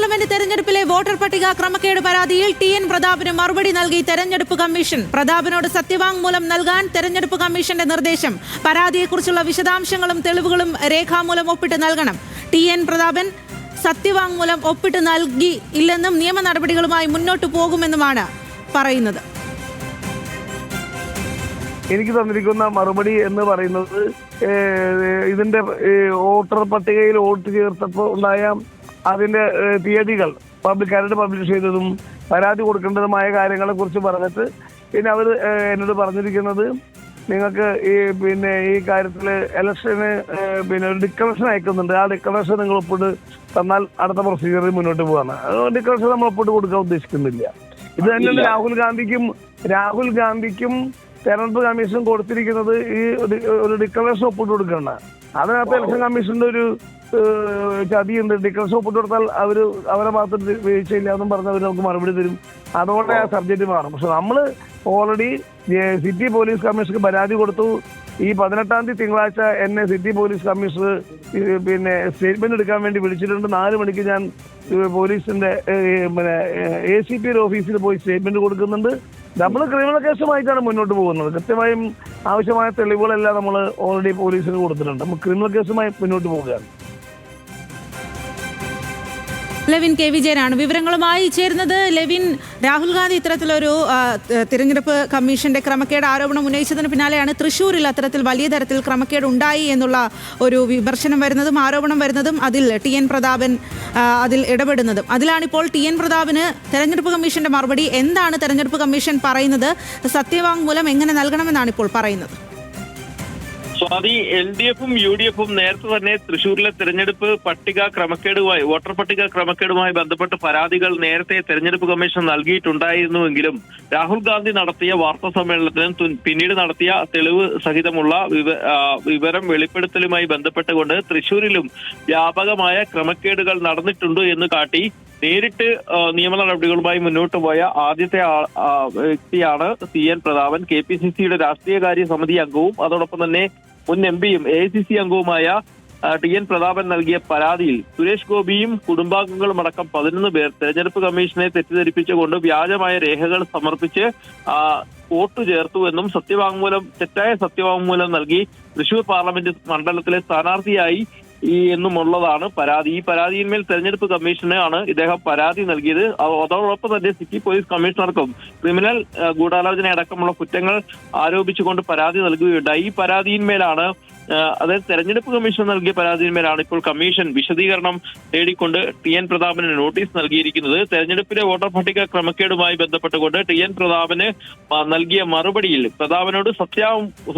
Parliament തെരഞ്ഞെടുപ്പിലെ voter പട്ടിക ക്രമക്കേട് പരാതിയിൽ ടി.എൻ. പ്രതാപന് മറുപടി നൽകി തെരഞ്ഞെടുപ്പ് കമ്മീഷൻ. പ്രതാപനോട് സത്യവാങ്മൂലം നൽകാൻ തെരഞ്ഞെടുപ്പ് കമ്മീഷന്റെ നിർദ്ദേശം. പരാതിയെക്കുറിച്ചുള്ള വിശദാംശങ്ങളും തെളിവുകളും രേഖാമൂലം ഒപ്പിട്ട് നൽകണം. ടി.എൻ. പ്രതാപൻ സത്യവാങ്മൂലം ഒപ്പിട്ട് നൽകിയില്ലെന്നും നിയമ നടപടികളുമായി മുന്നോട്ടു പോകുമെന്നുമാണ് പറയുന്നത്. എനിക്ക് തന്നിരിക്കുന്ന മറുപടി എന്ന് പറയുന്നത് ഇതിന്റെ വോട്ടർ പട്ടികയിൽ വോട്ട് ചേർത്തപ്പോൾ ഉണ്ടായ അതിന്റെ തീയതികൾ പബ്ലിക്കായിട്ട് പബ്ലിഷ് ചെയ്തതും പരാതി കൊടുക്കേണ്ടതുമായ കാര്യങ്ങളെ കുറിച്ച് പറഞ്ഞിട്ട് പിന്നെ അവർ എന്നോട് പറഞ്ഞിരിക്കുന്നത് നിങ്ങൾക്ക് ഈ കാര്യത്തിൽ ഇലക്ഷന് ഒരു ഡിക്ലറേഷൻ അയക്കുന്നുണ്ട്. ആ ഡിക്ലറേഷൻ നിങ്ങൾ ഒപ്പിട്ട് തന്നാൽ അടുത്ത പ്രൊസീജിയറിൽ മുന്നോട്ട് പോകാണ്. ഡിക്ലറേഷൻ നമ്മൾ ഒപ്പിട്ട് കൊടുക്കാൻ ഉദ്ദേശിക്കുന്നില്ല. ഇത് തന്നെയാണ് രാഹുൽ ഗാന്ധിക്കും തെരഞ്ഞെടുപ്പ് കമ്മീഷൻ കൊടുത്തിരിക്കുന്നത് ഈ ഒരു ഡിക്ലറേഷൻ ഒപ്പിട്ട് കൊടുക്കണം. അതിനകത്ത് ഇലക്ഷൻ കമ്മീഷന്റെ ഒരു ചതിയുണ്ട്. ഡിക്ലറേഷൻ ഒപ്പിട്ട് കൊടുത്താൽ അവരെ ഭാഗത്ത് വീഴ്ചയില്ല എന്നും പറഞ്ഞ് അവർ നമുക്ക് മറുപടി തരും. അതോടെ ആ സബ്ജക്റ്റ് മാറും. പക്ഷെ നമ്മൾ ഓൾറെഡി സിറ്റി പോലീസ് കമ്മീഷണർക്ക് പരാതി കൊടുത്തു. ഈ 18-ാം തീയതി തിങ്കളാഴ്ച എന്നെ സിറ്റി പോലീസ് കമ്മീഷണർ സ്റ്റേറ്റ്മെന്റ് എടുക്കാൻ വേണ്ടി വിളിച്ചിട്ടുണ്ട്. 4 മണിക്ക് ഞാൻ പോലീസിന്റെ ACP ഓഫീസിൽ പോയി സ്റ്റേറ്റ്മെന്റ് കൊടുക്കുന്നുണ്ട്. നമ്മൾ ക്രിമിനൽ കേസുമായിട്ടാണ് മുന്നോട്ട് പോകുന്നത്. കൃത്യമായും ആവശ്യമായ തെളിവുകളെല്ലാം നമ്മൾ ഓൾറെഡി പോലീസിന് കൊടുത്തിട്ടുണ്ട്. നമ്മൾ ക്രിമിനൽ കേസുമായി മുന്നോട്ട് പോവുകയാണ്. ലെവിൻ കെ വിജയനാണ് വിവരങ്ങളുമായി ചേരുന്നത്. ലെവിൻ, രാഹുൽ ഗാന്ധി ഇത്തരത്തിലൊരു തിരഞ്ഞെടുപ്പ് കമ്മീഷന്റെ ക്രമക്കേട് ആരോപണം ഉന്നയിച്ചതിന് പിന്നാലെയാണ് തൃശ്ശൂരിൽ അത്തരത്തിൽ വലിയ തരത്തിൽ ക്രമക്കേട് ഉണ്ടായി എന്നുള്ള ഒരു വിമർശനം വരുന്നതും ആരോപണം വരുന്നതും അതിൽ ടി.എൻ. പ്രതാപൻ അതിൽ ഇടപെടുന്നതും. അതിലാണിപ്പോൾ ടി.എൻ. പ്രതാപന് തെരഞ്ഞെടുപ്പ് കമ്മീഷന്റെ മറുപടി. എന്താണ് തെരഞ്ഞെടുപ്പ് കമ്മീഷൻ പറയുന്നത്? സത്യവാങ്മൂലം എങ്ങനെ നൽകണമെന്നാണ് ഇപ്പോൾ പറയുന്നത്? സ്വാതി, LDF-ഉം UDF-ഉം നേരത്തെ തന്നെ തൃശ്ശൂരിലെ തെരഞ്ഞെടുപ്പ് വോട്ടർ പട്ടിക ക്രമക്കേടുമായി ബന്ധപ്പെട്ട് പരാതികൾ നേരത്തെ തെരഞ്ഞെടുപ്പ് കമ്മീഷൻ നൽകിയിട്ടുണ്ടായിരുന്നുവെങ്കിലും രാഹുൽ ഗാന്ധി നടത്തിയ വാർത്താ സമ്മേളനത്തിനും പിന്നീട് നടത്തിയ തെളിവ് സഹിതമുള്ള വിവരം വെളിപ്പെടുത്തലുമായി ബന്ധപ്പെട്ടുകൊണ്ട് തൃശ്ശൂരിലും വ്യാപകമായ ക്രമക്കേടുകൾ നടന്നിട്ടുണ്ട് എന്ന് കാട്ടി നേരിട്ട് നിയമ നടപടികളുമായി മുന്നോട്ട് പോയ ആദ്യത്തെ വ്യക്തിയാണ് ടി.എൻ. പ്രതാപൻ. KPCCയുടെ രാഷ്ട്രീയകാര്യ സമിതി അംഗവും അതോടൊപ്പം തന്നെ മുൻ MP-യും AICC അംഗവുമായ ടി.എൻ. പ്രതാപൻ നൽകിയ പരാതിയിൽ സുരേഷ് ഗോപിയും കുടുംബാംഗങ്ങളും അടക്കം 11 പേർ തെരഞ്ഞെടുപ്പ് കമ്മീഷനെ തെറ്റിദ്ധരിപ്പിച്ചുകൊണ്ട് വ്യാജമായ രേഖകൾ സമർപ്പിച്ച് വോട്ട് ചേർത്തുവെന്നും തെറ്റായ സത്യവാങ്മൂലം നൽകി തൃശൂർ പാർലമെന്റ് മണ്ഡലത്തിലെ സ്ഥാനാർത്ഥിയായി എന്നുമുള്ളതാണ് പരാതി. ഈ പരാതിയിന്മേൽ തെരഞ്ഞെടുപ്പ് കമ്മീഷന് ആണ് ഇദ്ദേഹം പരാതി നൽകിയത്. അതോടൊപ്പം തന്നെ സിറ്റി പോലീസ് കമ്മീഷണർക്കും ക്രിമിനൽ ഗൂഢാലോചന അടക്കമുള്ള കുറ്റങ്ങൾ ആരോപിച്ചുകൊണ്ട് പരാതി നൽകുകയുണ്ടായി. ഈ പരാതിയിന്മേലാണ് അതായത് തെരഞ്ഞെടുപ്പ് കമ്മീഷൻ നൽകിയ പരാതിയിന്മേലാണ് ഇപ്പോൾ കമ്മീഷൻ വിശദീകരണം തേടിക്കൊണ്ട് ടി.എൻ. പ്രതാപന് നോട്ടീസ് നൽകിയിരിക്കുന്നത്. തെരഞ്ഞെടുപ്പിലെ വോട്ടർ പട്ടിക ക്രമക്കേടുമായി ബന്ധപ്പെട്ടുകൊണ്ട് ടി.എൻ. പ്രതാപന് നൽകിയ മറുപടിയിൽ പ്രതാപനോട്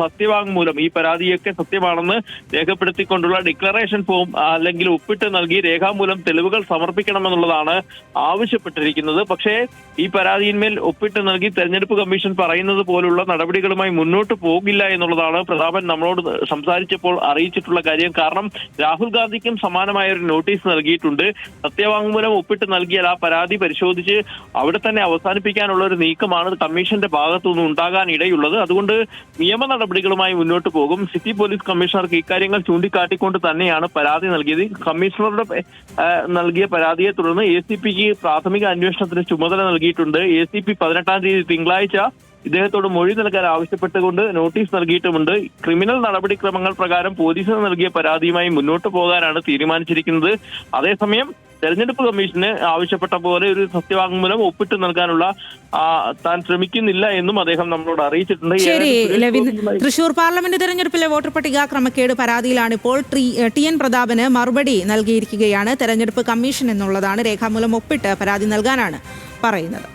സത്യവാങ്മൂലം ഈ പരാതിയൊക്കെ സത്യമാണെന്ന് രേഖപ്പെടുത്തിക്കൊണ്ടുള്ള ഡിക്ലറേഷൻ ഫോം അല്ലെങ്കിൽ ഒപ്പിട്ട് നൽകി രേഖാമൂലം തെളിവുകൾ സമർപ്പിക്കണമെന്നുള്ളതാണ് ആവശ്യപ്പെട്ടിരിക്കുന്നത്. പക്ഷേ ഈ പരാതിയിന്മേൽ ഒപ്പിട്ട് നൽകി തെരഞ്ഞെടുപ്പ് കമ്മീഷൻ പറയുന്നത് പോലുള്ള നടപടികളുമായി മുന്നോട്ട് പോകില്ല എന്നുള്ളതാണ് പ്രതാപൻ നമ്മളോട് സംസാരിച്ചപ്പോൾ അറിയിച്ചിട്ടുള്ള കാര്യം. കാരണം രാഹുൽ ഗാന്ധിക്കും സമാനമായ ഒരു നോട്ടീസ് നൽകിയിട്ടുണ്ട്. സത്യവാങ്മൂലം ഒപ്പിട്ട് നൽകിയാൽ ആ പരാതി പരിശോധിച്ച് അവിടെ തന്നെ അവസാനിപ്പിക്കാനുള്ള ഒരു നീക്കമാണ് കമ്മീഷന്റെ ഭാഗത്തുനിന്ന് ഉണ്ടാകാൻ ഇടയുള്ളത്. അതുകൊണ്ട് നിയമ നടപടികളുമായി മുന്നോട്ട് പോകും. സിറ്റി പോലീസ് കമ്മീഷണർക്ക് ഇക്കാര്യങ്ങൾ ചൂണ്ടിക്കാട്ടിക്കൊണ്ട് തന്നെയാണ് പരാതി നൽകിയത്. കമ്മീഷണറുടെ നൽകിയ പരാതിയെ തുടർന്ന് ACPക്ക് പ്രാഥമിക അന്വേഷണത്തിന് ചുമതല നൽകിയിട്ടുണ്ട്. ACP 18-ാം തീയതി തിങ്കളാഴ്ച ഇദ്ദേഹത്തോട് മൊഴി നൽകാൻ ആവശ്യപ്പെട്ടുകൊണ്ട് നോട്ടീസ് നൽകിയിട്ടുമുണ്ട്. ക്രിമിനൽ നടപടിക്രമങ്ങൾ പ്രകാരം പോലീസിന് നൽകിയ പരാതിയുമായി മുന്നോട്ട് പോകാനാണ് തീരുമാനിച്ചിരിക്കുന്നത്. അതേസമയം തെരഞ്ഞെടുപ്പ് കമ്മീഷന് ആവശ്യപ്പെട്ട പോലെ ഒരു സത്യവാങ്മൂലം ഒപ്പിട്ട് നൽകാനുള്ള താൻ ശ്രമിക്കുന്നില്ല എന്നും അദ്ദേഹം നമ്മളോട് അറിയിച്ചിട്ടുണ്ട്. ശരി ലെവിൻ, തൃശൂർ പാർലമെന്റ് തെരഞ്ഞെടുപ്പിലെ വോട്ടർ പട്ടിക ക്രമക്കേട് പരാതിയിലാണ് ഇപ്പോൾ ടി.എൻ. പ്രതാപന് മറുപടി നൽകിയിരിക്കുകയാണ്. തെരഞ്ഞെടുപ്പ് കമ്മീഷൻ എന്നുള്ളതാണ്. രേഖാമൂലം ഒപ്പിട്ട് പരാതി നൽകാനാണ് പറയുന്നത്.